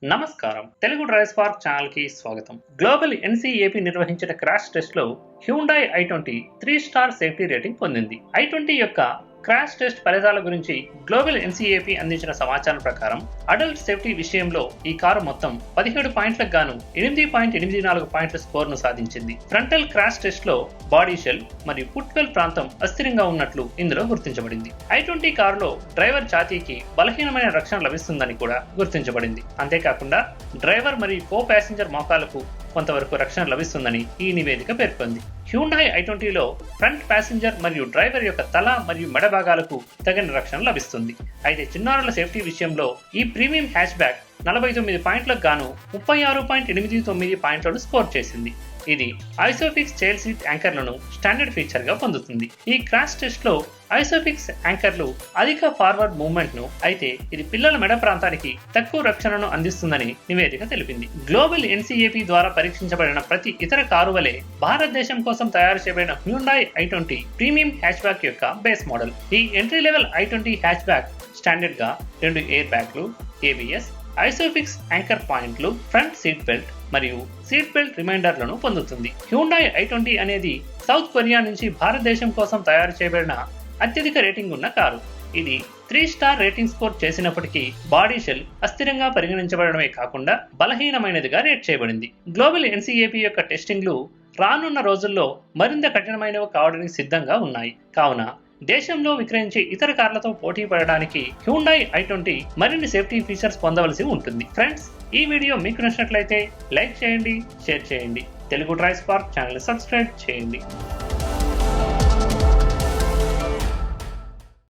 నమస్కారం. Telugu DriveSpark channel కి స్వాగతం. గ్లోబల్ NCAP నిర్వహించిన క్రాష్ టెస్ట్ లో Hyundai i20 3 star safety rating పొందింది. i20 యొక్క క్రాష్ టెస్ట్ ఫలితాల గురించి గ్లోబల్ NCAP అందించిన సమాచారం ప్రకారం అడల్ట్ సేఫ్టీ విషయంలో ఈ కారు మొత్తం 17 పాయింట్లకు గాను 8.84 పాయింట్ల స్కోర్ ను సాధించింది. ఫ్రంటల్ క్రాష్ టెస్ట్ లో బాడీ షెల్ మరియు ఫుట్వెల్ ప్రాంతం అస్థిరంగా ఉన్నట్లు ఇందులో గుర్తించబడింది. i20 కారులో డ్రైవర్ ఛాతీకి బలహీనమైన రక్షణ లభిస్తుందని కూడా గుర్తించబడింది. అంతేకాకుండా డ్రైవర్ మరియు కో ప్యాసింజర్ మోకాలకు కొంతవరకు రక్షణ లభిస్తుందని ఈ నివేదిక పేర్కొంది. Hyundai i20లో ఫ్రంట్ ప్యాసింజర్ మరియు డ్రైవర్ యొక్క తల మరియు మెడ భాగాలకు తగిన రక్షణ లభిస్తుంది. అయితే చిన్నారుల సేఫ్టీ విషయంలో ఈ ప్రీమియం హ్యాచ్ బ్యాక్ 49 పాయింట్లకు గాను 36.89 పాయింట్లను స్కోర్ చేసింది. ఇది ఐసోఫిక్స్ చైల్డ్ సీట్ యాంకర్లను స్టాండర్డ్ ఫీచర్ గా పొందుతుంది. ఈ క్రాష్ టెస్ట్ లో ఐసోఫిక్స్ యాంకర్లు అధిక ఫార్వర్డ్ మూవ్మెంట్ ను, అయితే ఇది పిల్లల మెడ ప్రాంతానికి తక్కువ రక్షణను అందిస్తుందని నివేదిక తెలిపింది. గ్లోబల్ NCAP ద్వారా పరీక్షించబడిన ప్రతి ఇతర కారు వలె భారతదేశం కోసం తయారు చేయబడిన Hyundai i20 premium hatch back యొక్క బేస్ మోడల్. ఈ entry level i20 hatch back standard గా 2 ఎయిర్ బ్యాగ్లు, ABS, ఐసోఫిక్స్ యాంకర్ పాయింట్లు, ఫ్రంట్ సీట్ బెల్ట్ మరియు సీట్ బెల్ట్ రిమైండర్లను పొందుతుంది. Hyundai i20 అనేది సౌత్ కొరియా నుంచి భారతదేశం కోసం తయారు చేయబడిన అత్యధిక రేటింగ్ ఉన్న కారు. ఇది 3 స్టార్ రేటింగ్ స్కోర్ చేసినప్పటికీ బాడీ షెల్ అస్థిరంగా పరిగణించబడమే కాకుండా బలహీనమైనదిగా రేట్ చేయబడింది. గ్లోబల్ NCAP యొక్క టెస్టింగ్లు రానున్న రోజుల్లో మరింత కఠినమైనవి కావడానికి సిద్ధంగా ఉన్నాయి. కావున దేశంలో విక్రయించే ఇతర కార్లతో పోటీ పడడానికి Hyundai i20 మరిన్ని సేఫ్టీ ఫీచర్స్ పొందవలసి ఉంటుంది. ఫ్రెండ్స్, ఈ వీడియో మీకు నచ్చినట్లయితే లైక్ చేయండి, షేర్ చేయండి. తెలుగు DriveSpark ఛానల్ సబ్స్క్రైబ్ చేయండి.